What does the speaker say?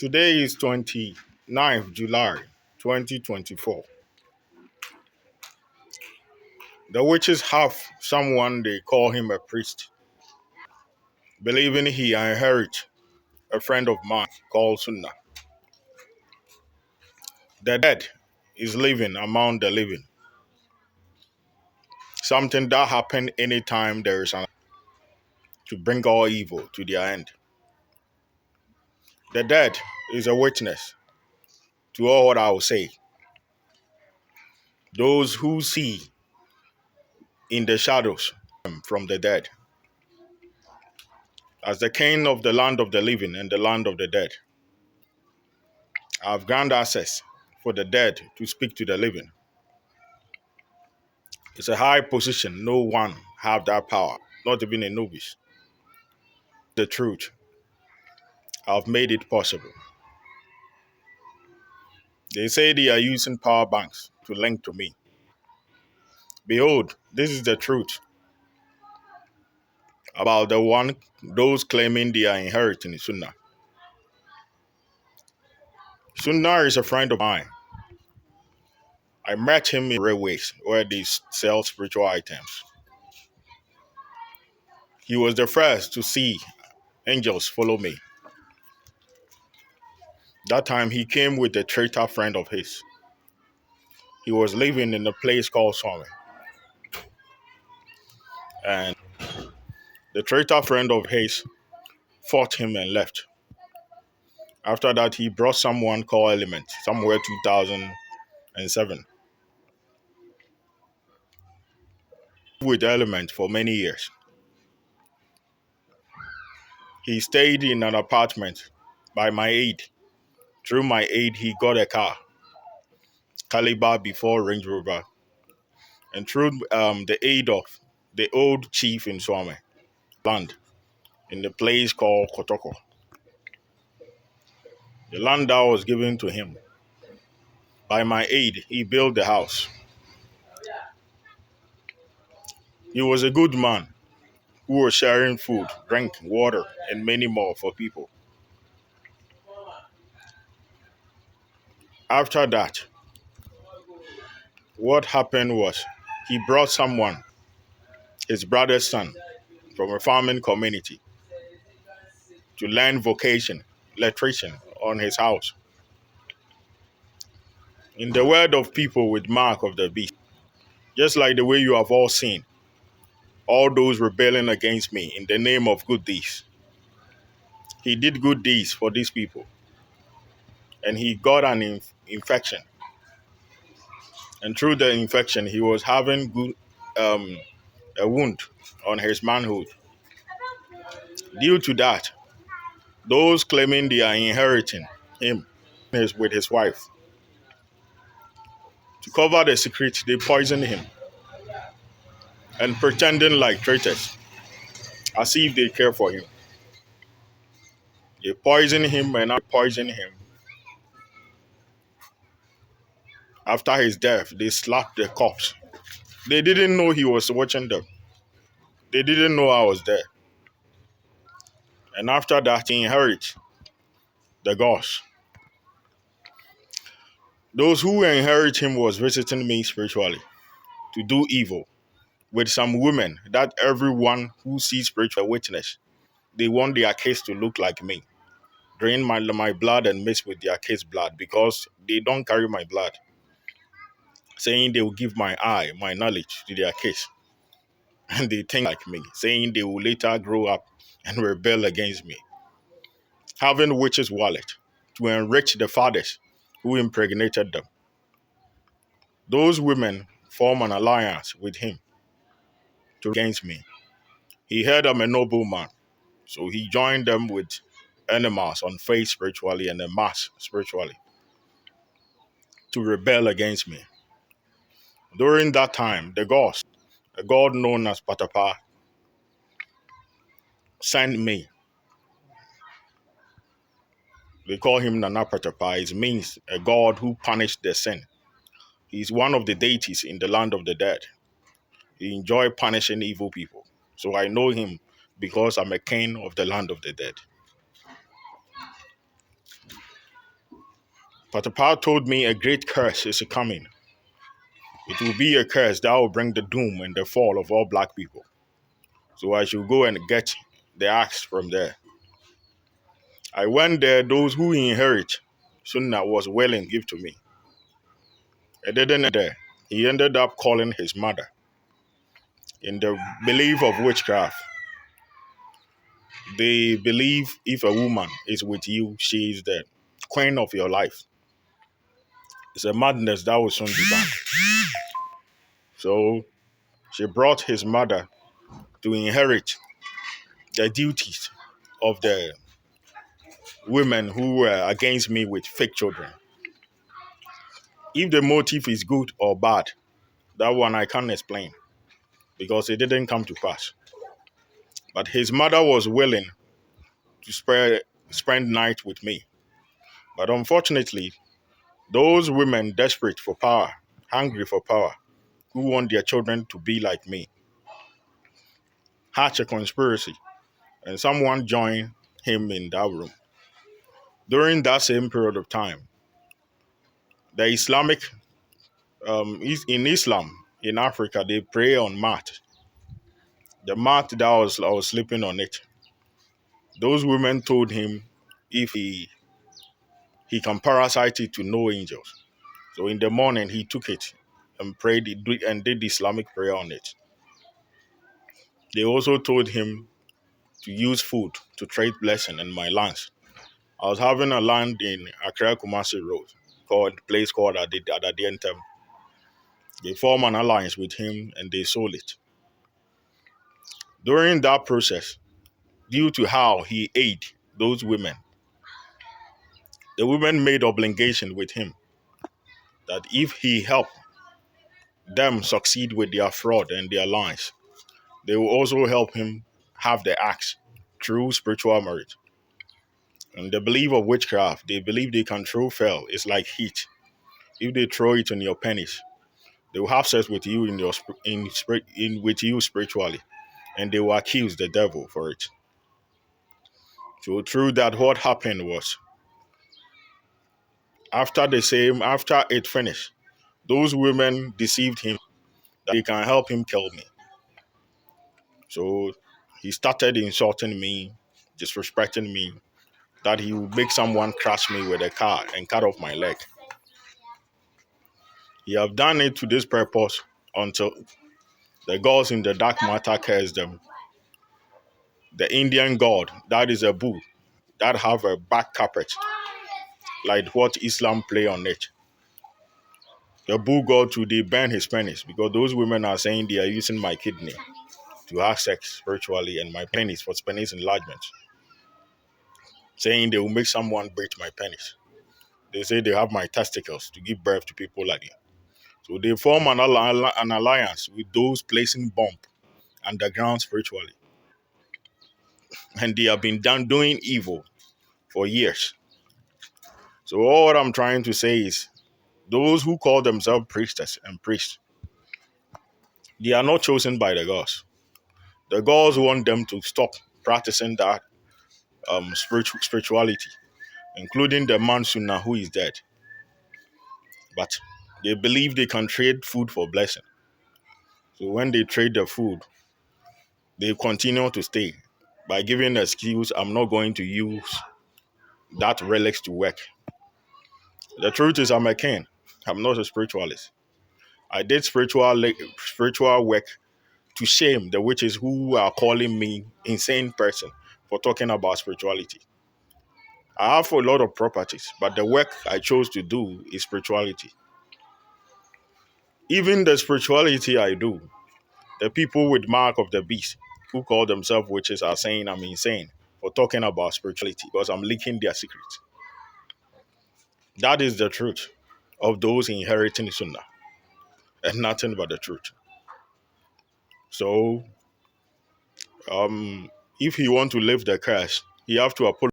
Today is 29th July 2024. The witches have someone they call him a priest, believing he inherit a friend of mine called Sunnah. The dead is living among the living, something that happened anytime there is an to bring all evil to their end. The dead is a witness to all what I will say. Those who see in the shadows from the dead, as the king of the land of the living and the land of the dead. I have grant access for the dead to speak to the living. It's a high position. No one have that power, not even a novice. The truth, I've made it possible. They say they are using power banks to link to me. Behold, this is the truth about those claiming they are inheriting Sunnah. Sunnah is a friend of mine. I met him in railways where they sell spiritual items. He was the first to see angels follow me. That time he came with a traitor friend of his. He was living in a place called Swami. And the traitor friend of his fought him and left. After that, he brought someone called Element, somewhere 2007, with Element for many years. He stayed in an apartment by my aid. Through my aid, he got a car, Caliber before Range Rover. And through the aid of the old chief in Swami, land, in the place called Kotoko. The land that was given to him. By my aid, he built the house. He was a good man who was sharing food, drink, water, and many more for people. After that, what happened was he brought someone, his brother's son, from a farming community to learn vocation, electrician, on his house. In the word of people with mark of the beast, just like the way you have all seen, all those rebelling against me in the name of good deeds. He did good deeds for these people, and he got an infection. And through the infection, he was having a wound on his manhood. Due to that, those claiming they are inheriting him is with his wife. To cover the secret, they poisoned him and pretending like traitors, as if they care for him. They poisoned him and I poisoned him. After his death, they slapped the corpse. They didn't know he was watching them. They didn't know I was there. And after that, he inherited the gods. Those who inherit him was visiting me spiritually to do evil with some women that everyone who sees spiritual witness, they want their case to look like me. Drain my blood and mix with their case blood because they don't carry my blood. Saying they will give my eye, my knowledge to their case. And they think like me, saying they will later grow up and rebel against me. Having witches' wallet to enrich the fathers who impregnated them. Those women form an alliance with him to against me. He heard I'm a noble man, so he joined them with animals on faith spiritually and a mass spiritually to rebel against me. During that time, the gods, a god known as Patapa, sent me. They call him Nana Patapa. It means a god who punished the sin. He's one of the deities in the land of the dead. He enjoys punishing evil people. So I know him because I'm a king of the land of the dead. Patapao told me a great curse is coming. It will be a curse that will bring the doom and the fall of all black people. So I should go and get the axe from there. I went there, those who inherit Sunnah was willing give to me. I didn't there. He ended up calling his mother. In the belief of witchcraft, they believe if a woman is with you, she is the queen of your life. It's a madness that will soon be back. So she brought his mother to inherit the duties of the women who were against me with fake children. If the motive is good or bad, that one I can't explain because it didn't come to pass. But his mother was willing to spend night with me. But unfortunately, those women desperate for power, hungry for power, who want their children to be like me, hatch a conspiracy and someone joined him in that room. During that same period of time, the Islamic, in Islam, in Africa, they pray on mat. The mat that I was sleeping on it. Those women told him if he can parasite it to no angels. So in the morning, he took it and prayed and did Islamic prayer on it. They also told him to use food to trade blessing in my lands. I was having a land in Accra Kumasi Road, place called Adadientem. They formed an alliance with him and they sold it. During that process, due to how he aided those women, the women made obligation with him that if he helped them succeed with their fraud and their lies, they will also help him have the axe through spiritual marriage. And the belief of witchcraft, they believe they can throw fell. It's like heat. If they throw it on your penis, they will have sex with you with you spiritually, and they will accuse the devil for it. So through that, what happened was after it finished, those women deceived him that they can help him kill me. So he started insulting me, disrespecting me, that he would make someone crash me with a car and cut off my leg. He have done it to this purpose until the gods in the dark matter curse them. The Indian god, that is a bull, that have a back carpet, like what Islam play on it. The bull god too, they burn his penis because those women are saying they are using my kidney to have sex spiritually and my penis for penis enlargement. Saying they will make someone break my penis. They say they have my testicles to give birth to people like you. So they form an alliance with those placing bomb underground spiritually. And they have been done doing evil for years. So all what I'm trying to say is those who call themselves priestess and priests, they are not chosen by the gods. The gods want them to stop practicing that spirituality, including the man Sunnah who is dead. But they believe they can trade food for blessing. So when they trade the food, they continue to stay by giving the excuse, I'm not going to use that relics to work. The truth is I'm a king. I'm not a spiritualist. I did spiritual work to shame the witches who are calling me insane person for talking about spirituality. I have a lot of properties, but the work I chose to do is spirituality. Even the spirituality I do, the people with mark of the beast who call themselves witches are saying I'm insane for talking about spirituality because I'm leaking their secrets. That is the truth of those inheriting Sunnah and nothing but the truth. So, if he want to live the curse, he have to apologize